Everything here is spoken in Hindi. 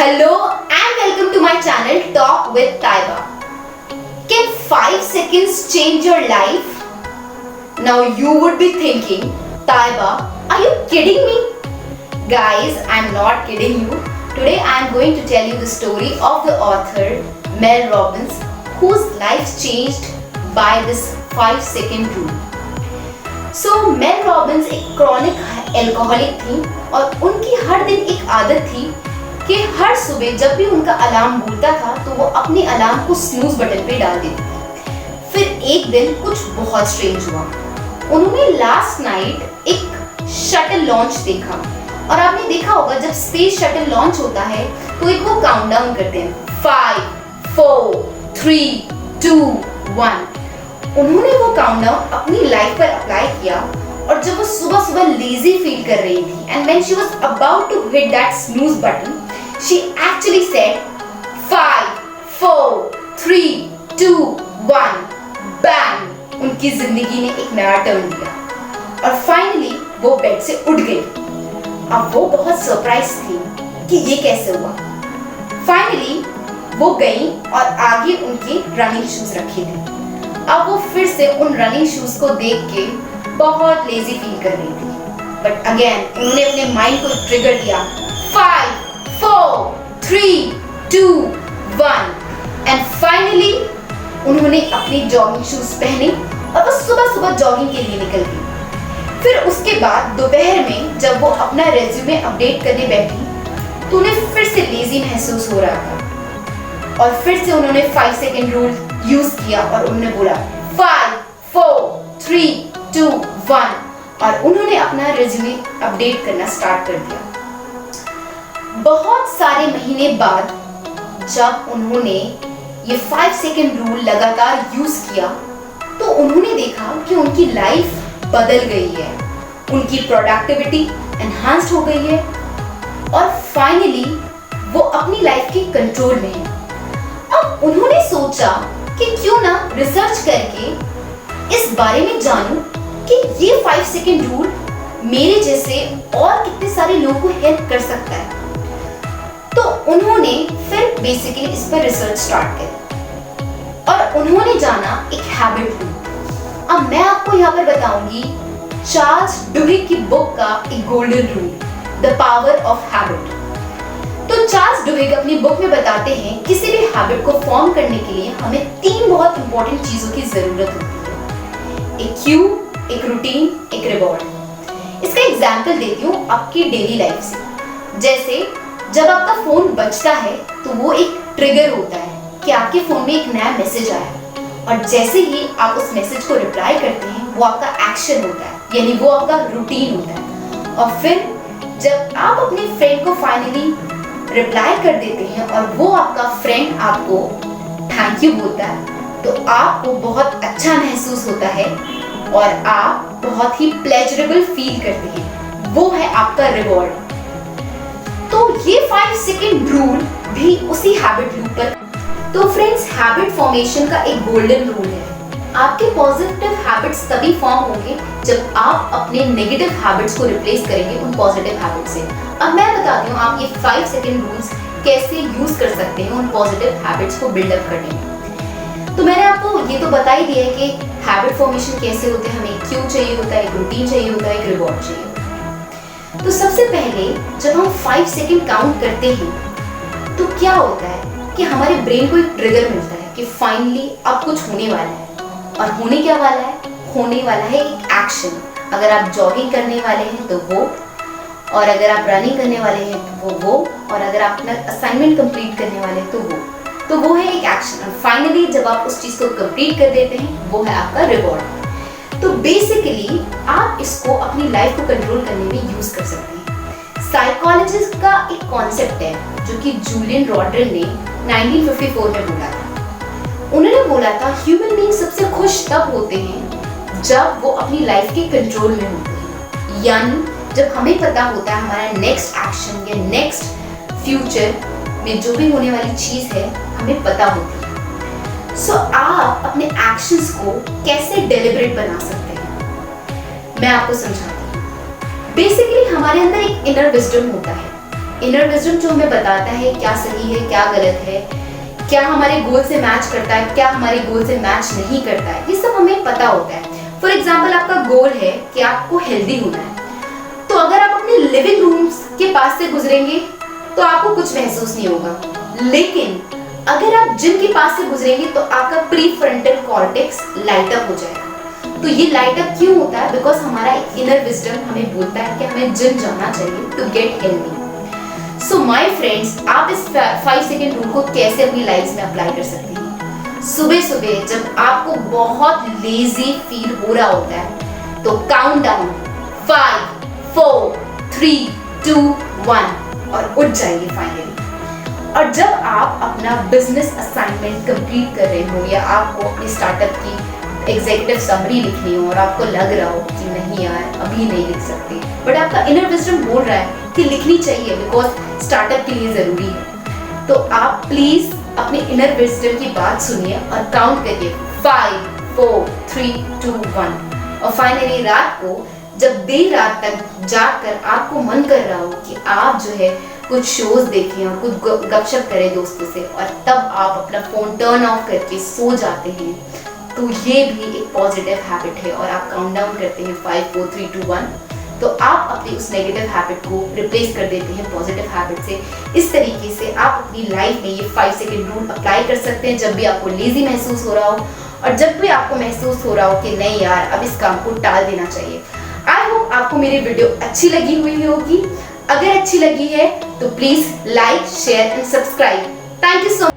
Hello and welcome to my channel Talk with Taiba. Can 5 seconds change your life? Now you would be thinking, Taiba, are you kidding me? Guys, I'm not kidding you. Today I'm going to tell you the story of the author Mel Robbins, whose life changed by this 5-second rule. So Mel Robbins एक क्रॉनिक एल्कोहलिक थी और उनकी हर दिन एक आदत थी कि हर सुबह जब भी उनका अलार्म बोलता था तो वो अपने अलार्म को स्नूज बटन पे डाल देती थी। फिर एक दिन कुछ बहुत स्ट्रेंज हुआ। उन्होंने लास्ट नाइट एक शटल लॉन्च देखा और आपने देखा होगा जब स्पेस शटल लॉन्च होता है तो एक वो काउंटडाउन करते हैं 5, 4, 3, 2, 1। उन्होंने वो काउंटडाउन अपनी लाइफ पर अप्लाई किया और जब वो सुबह सुबह लेजी फील कर रही थी and when she was about to hit that snooze button she actually said 5, 4, 3, 2, 1 bang. उनकी जिंदगी ने एक नया टर्न लिया और फाइनली वो बेड से उठ गई। अब वो बहुत सरप्राइज थी कि ये कैसे हुआ। फाइनली वो गई और आगे उनके रनिंग शूज रखे थे। अब वो फिर से उन रनिंग शूज को देख के बहुत लेजी फील कर रही थी। बट अगेन उन्होंने अपने माइंड को ट्रिगर किया 5, 4, 3, 2, 1 एंड फाइनली उन्होंने अपनी जॉगिंग शूज पहने और वो सुबह सुबह जॉगिंग के लिए निकल गई। फिर उसके बाद दोपहर में जब वो अपना रेज्यूमे अपडेट करने बैठी तो उन्हें फिर से लेजी महसूस हो रहा था और फिर से उन्होंने 5 सेकेंड रूल यूज किया और उन्होंने बोला 5, 4, 3, 2, 1 और उन्होंने अपना रिज्यूमे अपडेट करना स्टार्ट कर दिया। बहुत सारे महीने बाद जब उन्होंने ये 5 सेकेंड रूल लगातार यूज किया तो उन्होंने देखा कि उनकी लाइफ बदल गई है, उनकी प्रोडक्टिविटी एनहांस्ड हो गई है और फाइनली वो अपनी लाइफ के कंट्रोल में है। अब उन्होंने सोचा कि क्यों ना रिसर्च करके इस बारे में जानूं कि ये 5 सेकेंड रूल मेरे जैसे और कितने सारे लोगों को हेल्प कर सकता है। तो उन्होंने फिर बेसिकली इस पर रिसर्च स्टार्ट करी और उन्होंने जाना एक हैबिट रूल। अब मैं आपको यहाँ पर बताऊंगी चार्ल्स डुहिग की बुक का एक golden rule, the power of habit. तो चार्ल्स डुहिग अपनी बुक में बताते हैं किसी भी हैबिट को फॉर्म करने के लिए हमें 3 बहुत इंपॉर्टेंट चीजों की जरूरत होती है, एक क्यू, एक रूटीन, एक रिवॉर्ड। इसका एग्जांपल देती हूँ आपकी डेली लाइफ से। जैसे जब आपका फोन बजता है तो वो एक ट्रिगर होता है कि आपके फोन में एक नया मैसेज आया और जैसे ही आप उस मैसेज को रिप्लाई करते हैं वो आपका एक्शन होता है, यानी वो आपका रूटीन होता है। और फिर जब आप अपने फ्रेंड को फाइनली रिप्लाई कर देते हैं और वो आपका फ्रेंड आपको थैंक यू बोलता है तो आपको बहुत अच्छा महसूस होता है और आप बहुत ही प्लेजरेबल फील करते हैं, वो है आपका रिवॉर्ड। तो ये 5 सेकेंड रूल भी उसी हैबिट लूप पर। तो फ्रेंड्स, हैबिट फॉर्मेशन का एक गोल्डन रूल है। आपके पॉजिटिव हैबिट्स तभी फॉर्म होंगे जब आप अपने नेगेटिव हैबिट्स को रिप्लेस करेंगे उन पॉजिटिव हैबिट से। अब मैं बताती हूँ आप ये 5 सेकेंड रूल्स कैसे यूज कर सकते हैं उन पॉजिटिव हैबिट्स को बिल्डअप करने में। तो मैंने आपको ये तो बता ही दिया है कि हैबिट फॉर्मेशन कैसे होते हैं। हमें एक क्यू चाहिए होता है, एक रूटीन चाहिए होता है, एक रिवॉर्ड चाहिए होता है। तो सबसे पहले जब हम 5 सेकेंड काउंट करते हैं तो क्या होता है कि हमारे ब्रेन को एक ट्रिगर मिलता है कि फाइनली अब कुछ होने वाला है। और होने क्या वाला है? होने वाला है एक एक्शन। अगर आप जॉगिंग करने वाले हैं तो वो, और अगर आप रनिंग करने वाले हैं तो वो, और अगर आप अपना असाइनमेंट कंप्लीट करने वाले हैं तो वो है एक एक्शन। और फाइनली जब आप उस चीज को कंप्लीट कर देते हैं वो है आपका रिवॉर्ड। तो बेसिकली आप इसको अपनी लाइफ को कंट्रोल करने में यूज कर सकते हैं। साइकोलॉजिस्ट का एक कॉन्सेप्ट है जो कि जूलियन रॉडरन ने 1954 में बोला था। उन्होंने बोला था ह्यूमन बीइंग सबसे खुश तब होते हैं जब वो अपनी लाइफ के कंट्रोल में होते हैं, यानी जब हमें पता होता है हमारा नेक्स्ट एक्शन या नेक्स्ट फ्यूचर में जो भी होने वाली चीज है हमें पता होती है। सो आप अपने एक्शंस को कैसे डेलिब्रेट बना सकते हैं, मैं आपको समझाती हूँ। बेसिकली हमारे अंदर एक इनर विजडम होता है इनर विजडम जो हमें बताता है क्या सही है, क्या गलत है, क्या हमारे गोल से मैच करता है, क्या हमारे गोल से मैच नहीं करता है, ये सब हमें पता होता है। फॉर एग्जाम्पल, आपका गोल है कि आपको हेल्दी होना है, तो अगर आप अपने लिविंग रूम्स के पास से गुजरेंगे तो आपको कुछ महसूस नहीं होगा, लेकिन अगर आप जिम के पास से गुजरेंगे तो आपका प्रीफ्रंटल कॉर्टेक्स लाइट अप हो जाएगा। तो ये लाइट अप क्यों होता है? बिकॉज हमारा एक इनर विजडम हमें बोलता है कि हमें जिम जाना चाहिए to get healthy. So my friends, आप इस 5 सेकेंड रूल को कैसे अपनी लाइफ में अप्लाई कर सकते हैं? सुबह सुबह जब आपको बहुत लेजी फील हो रहा होता है तो काउंट डाउन 5, 4, 3, 2, 1 और उठ जाइए फाइनली। और जब आप अपना बिजनेस असाइनमेंट कंप्लीट कर रहे हो या आपको अपनी स्टार्टअप की एग्जीक्यूटिव समरी लिखनी हो और आपको लग रहा हो कि नहीं यार अभी नहीं लिख सकते, बट आपका इनर विजडम बोल रहा है कि लिखनी चाहिए बिकॉज स्टार्टअप के लिए जरूरी है, तो आप प्लीज अपने इनर विजडम की बात सुनिए और काउंट करिए 5, 4, 3, 2, 1 और फाइनली रात को जब देर रात तक जाकर आपको मन कर रहा हो कि आप जो है कुछ शोज देखें और कुछ गपशप करें दोस्तों से और तब आप अपना फोन टर्न ऑफ करके सो जाते हैं, तो ये भी एक पॉजिटिव हैबिट है और आप काउंट डाउन करते हैं 5, 4, 3, 2, 1, तो आप अपनी उस नेगेटिव हैबिट को रिप्लेस कर देते हैं पॉजिटिव हैबिट से। इस तरीके से आप अपनी लाइफ में ये 5 सेकेंड रूल अप्लाई कर सकते हैं जब भी आपको लेजी महसूस हो रहा हो और जब भी आपको महसूस हो रहा हो कि नहीं यार अब इस काम को टाल देना चाहिए। आई होप आपको मेरी वीडियो अच्छी लगी हुई होगी। अगर अच्छी लगी है तो please like, share and subscribe. Thank you so